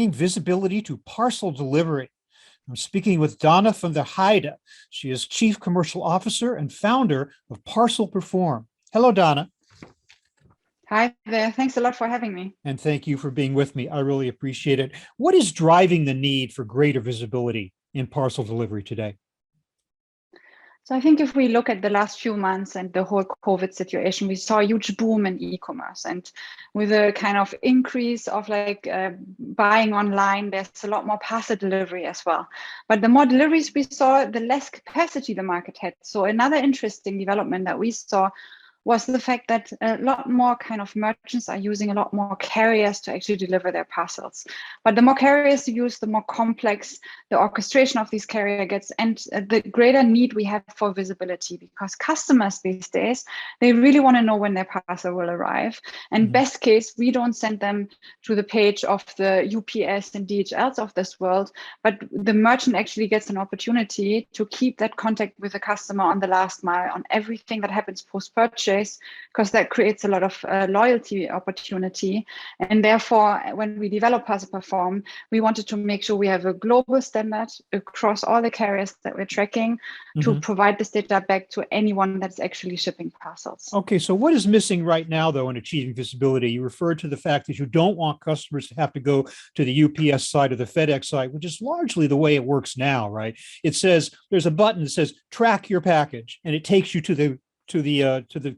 bringing visibility to parcel delivery. I'm speaking with Donna from the Heide. She is Chief Commercial Officer and founder of Parcel Perform. Hello, Donna. Hi there. Thanks a lot for having me. And thank you for being with me. I really appreciate it. What is driving the need for greater visibility in parcel delivery today? So I think if we look at the last few months and the whole COVID situation, we saw a huge boom in e-commerce, and with a kind of increase of buying online, there's a lot more parcel delivery as well. But the more deliveries we saw, the less capacity the market had. So another interesting development that we saw was the fact that a lot more kind of merchants are using a lot more carriers to actually deliver their parcels. But the more carriers you use, the more complex the orchestration of these carrier gets, and the greater need we have for visibility, because customers these days, they really want to know when their parcel will arrive. And best case, we don't send them to the page of the UPS and DHLs of this world, but the merchant actually gets an opportunity to keep that contact with the customer on the last mile, on everything that happens post-purchase, because that creates a lot of loyalty opportunity. And therefore, when we develop Parcel Perform, we wanted to make sure we have a global standard across all the carriers that we're tracking to provide this data back to anyone that's actually shipping parcels. Okay, so what is missing right now, though, in achieving visibility? You referred to the fact that you don't want customers to have to go to the UPS site or the FedEx site, which is largely the way it works now, right? It says there's a button that says track your package, and it takes you to the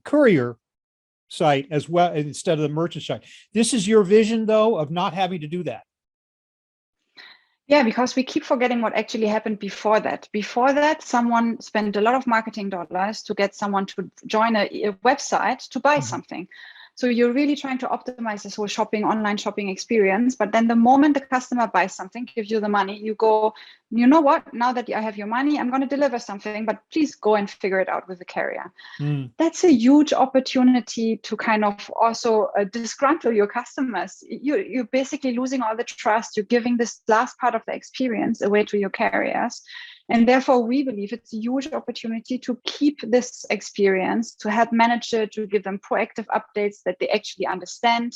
courier site as well instead of the merchant site. This is your vision, though, of not having to do that. Yeah, because we keep forgetting what actually happened before that. Before that, someone spent a lot of marketing dollars to get someone to join a website to buy something. So you're really trying to optimize this whole online shopping experience. But then the moment the customer buys something, gives you the money, you go, you know what, now that I have your money, I'm going to deliver something, but please go and figure it out with the carrier. That's a huge opportunity to kind of also disgruntle your customers. You're basically losing all the trust. You're giving this last part of the experience away to your carriers. And therefore, we believe it's a huge opportunity to keep this experience, to help manage it, to give them proactive updates that they actually understand.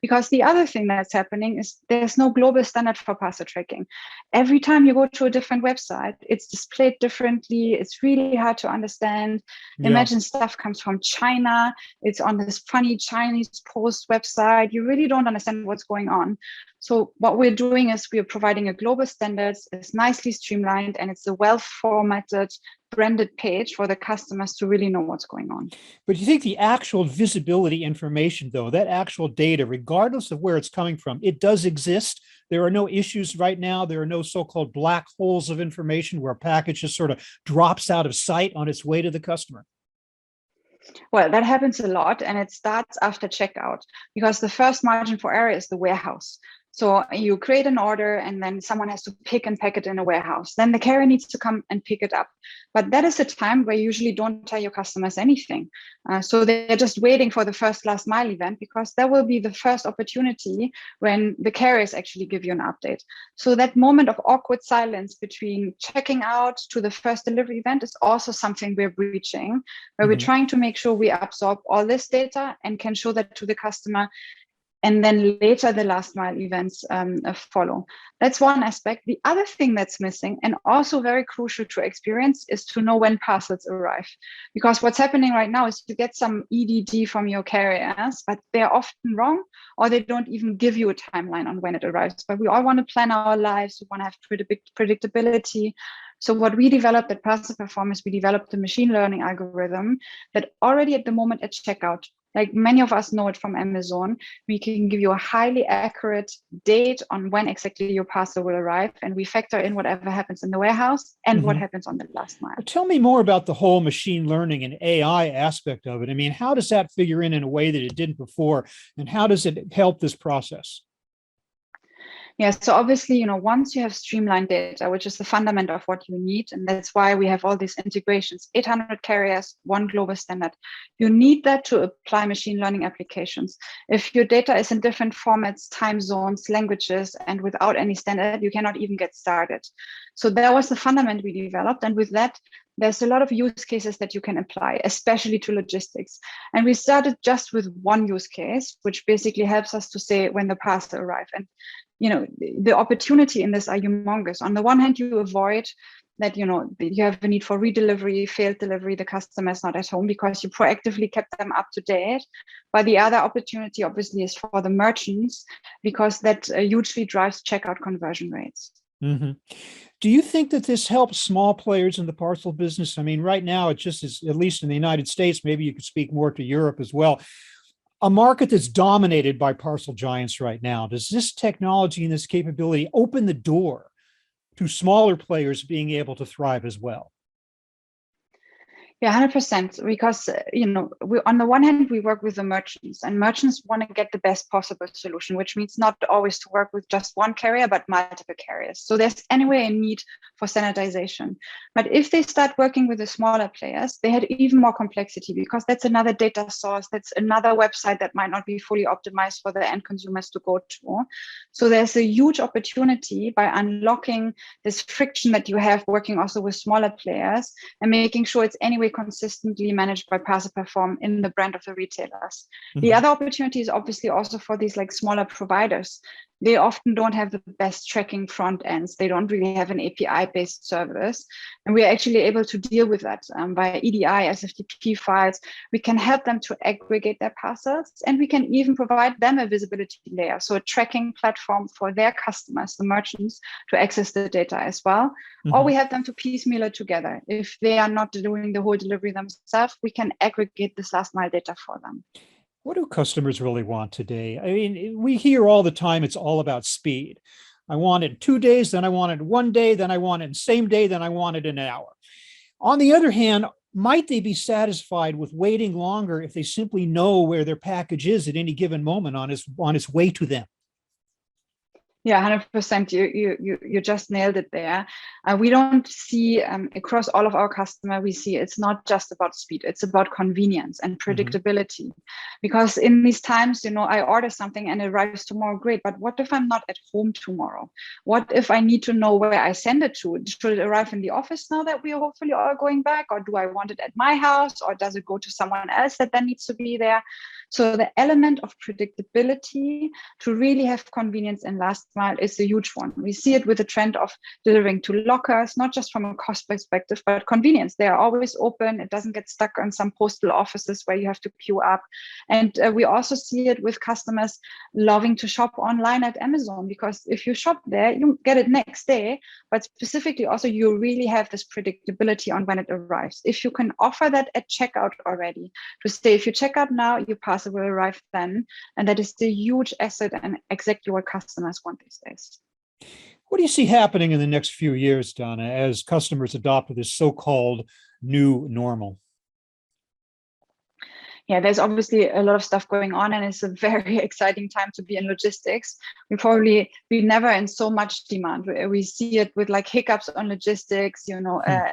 Because the other thing that's happening is there's no global standard for parcel tracking. Every time you go to a different website, it's displayed differently. It's really hard to understand. Yeah. Imagine stuff comes from China. It's on this funny Chinese Post website. You really don't understand what's going on. So what we're doing is we're providing a global standards. It's nicely streamlined, and it's a well-formatted, branded page for the customers to really know what's going on. But you think the actual visibility information, though, that actual data, regardless of where it's coming from, it does exist? There are no issues right now. There are no so-called black holes of information where a package just sort of drops out of sight on its way to the customer. Well, that happens a lot, and it starts after checkout, because the first margin for error is the warehouse. So you create an order, and then someone has to pick and pack it in a warehouse. Then the carrier needs to come and pick it up. But that is a time where you usually don't tell your customers anything. So they're just waiting for the first last mile event, because that will be the first opportunity when the carriers actually give you an update. So that moment of awkward silence between checking out to the first delivery event is also something we're breaching, where we're trying to make sure we absorb all this data and can show that to the customer. And then later the last mile events follow. That's one aspect. The other thing that's missing, and also very crucial to experience, is to know when parcels arrive. Because what's happening right now is you get some EDD from your carriers, but they're often wrong, or they don't even give you a timeline on when it arrives. But we all want to plan our lives. We want to have predictability. So what we developed at Parcel Perform is we developed a machine learning algorithm that already at the moment at checkout, like many of us know it from Amazon, we can give you a highly accurate date on when exactly your parcel will arrive. And we factor in whatever happens in the warehouse and what happens on the last mile. Tell me more about the whole machine learning and AI aspect of it. I mean, how does that figure in a way that it didn't before? And how does it help this process? Yeah, so obviously, once you have streamlined data, which is the fundament of what you need, and that's why we have all these integrations, 800 carriers, one global standard, you need that to apply machine learning applications. If your data is in different formats, time zones, languages, and without any standard, you cannot even get started. So that was the fundament we developed. And with that, there's a lot of use cases that you can apply, especially to logistics. And we started just with one use case, which basically helps us to say when the parcel arrives. And the opportunity in this are humongous. On the one hand, you avoid that you have a need for redelivery, failed delivery, the customer is not at home, because you proactively kept them up to date. But the other opportunity obviously is for the merchants, because that hugely drives checkout conversion rates. Mm-hmm. Do you think that this helps small players in the parcel business? I mean, right now it just is, at least in the United States, maybe you could speak more to Europe as well, a market that's dominated by parcel giants right now. Does this technology and this capability open the door to smaller players being able to thrive as well? Yeah, 100%. Because we, on the one hand, we work with the merchants, and merchants want to get the best possible solution, which means not always to work with just one carrier, but multiple carriers. So there's anyway a need for standardization. But if they start working with the smaller players, they had even more complexity, because that's another data source, that's another website that might not be fully optimized for the end consumers to go to. So there's a huge opportunity by unlocking this friction that you have working also with smaller players and making sure it's anyway consistently managed by Parcel Perform in the brand of the retailers. Mm-hmm. The other opportunity is obviously also for these like smaller providers. They often don't have the best tracking front ends. They don't really have an API-based service. And we are actually able to deal with that via EDI, SFTP files. We can help them to aggregate their parcels, and we can even provide them a visibility layer, so a tracking platform for their customers, the merchants, to access the data as well. Mm-hmm. Or we help them to piecemeal it together. If they are not doing the whole delivery themselves, we can aggregate this last mile data for them. What do customers really want today? I mean, we hear all the time it's all about speed. I want it in 2 days, then I want it in 1 day, then I want it in the same day, then I want it in an hour. On the other hand, might they be satisfied with waiting longer if they simply know where their package is at any given moment on its way to them? Yeah, 100%. You just nailed it there. We don't see across all of our customer, we see it's not just about speed, it's about convenience and predictability. Mm-hmm. Because in these times, I order something and it arrives tomorrow, great. But what if I'm not at home tomorrow? What if I need to know where I send it to? Should it arrive in the office now that we hopefully are going back? Or do I want it at my house? Or does it go to someone else that then needs to be there? So the element of predictability to really have convenience in last mile is a huge one. We see it with the trend of delivering to lockers, not just from a cost perspective, but convenience. They are always open. It doesn't get stuck on some postal offices where you have to queue up. And we also see it with customers loving to shop online at Amazon, because if you shop there, you get it next day, but specifically also you really have this predictability on when it arrives. If you can offer that at checkout already, to say if you check out now, your parcel will arrive then, and that is the huge asset and exactly what customers want these days. What do you see happening in the next few years, Donna, as customers adopt this so-called new normal? Yeah, there's obviously a lot of stuff going on, and it's a very exciting time to be in logistics. We never in so much demand. We see it with like hiccups on logistics,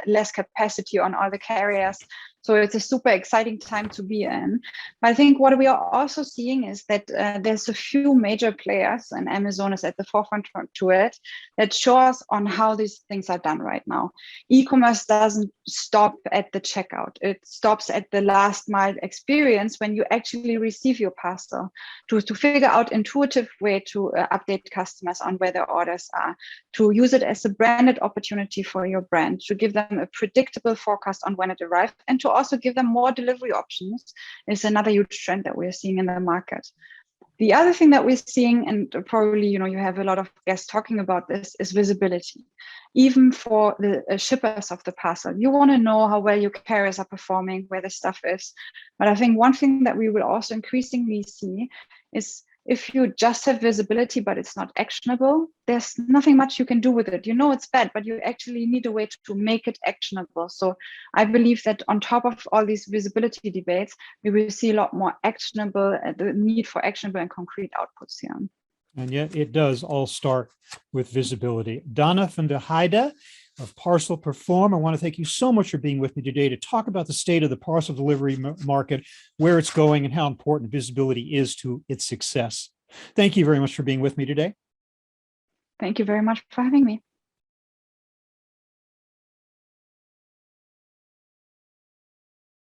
less capacity on all the carriers. So it's a super exciting time to be in. But I think what we are also seeing is that there's a few major players, and Amazon is at the forefront to it, that show us on how these things are done right now. E-commerce doesn't stop at the checkout. It stops at the last mile experience when you actually receive your parcel, to figure out intuitive way to update customers on where their orders are, to use it as a branded opportunity for your brand, to give them a predictable forecast on when it arrives, and to also give them more delivery options is another huge trend that we're seeing in the market. The other thing that we're seeing, and probably you have a lot of guests talking about this, is visibility. Even for the shippers of the parcel, you want to know how well your carriers are performing, where the stuff is. But I think one thing that we will also increasingly see is, if you just have visibility but it's not actionable, there's nothing much you can do with it. It's bad, but you actually need a way to make it actionable. So I believe that on top of all these visibility debates, we will see a lot more actionable, the need for actionable and concrete outputs here. And yet it does all start with visibility. Donna van der Heide of Parcel Perform, I want to thank you so much for being with me today to talk about the state of the parcel delivery market, where it's going, and how important visibility is to its success. Thank you very much for being with me today. Thank you very much for having me.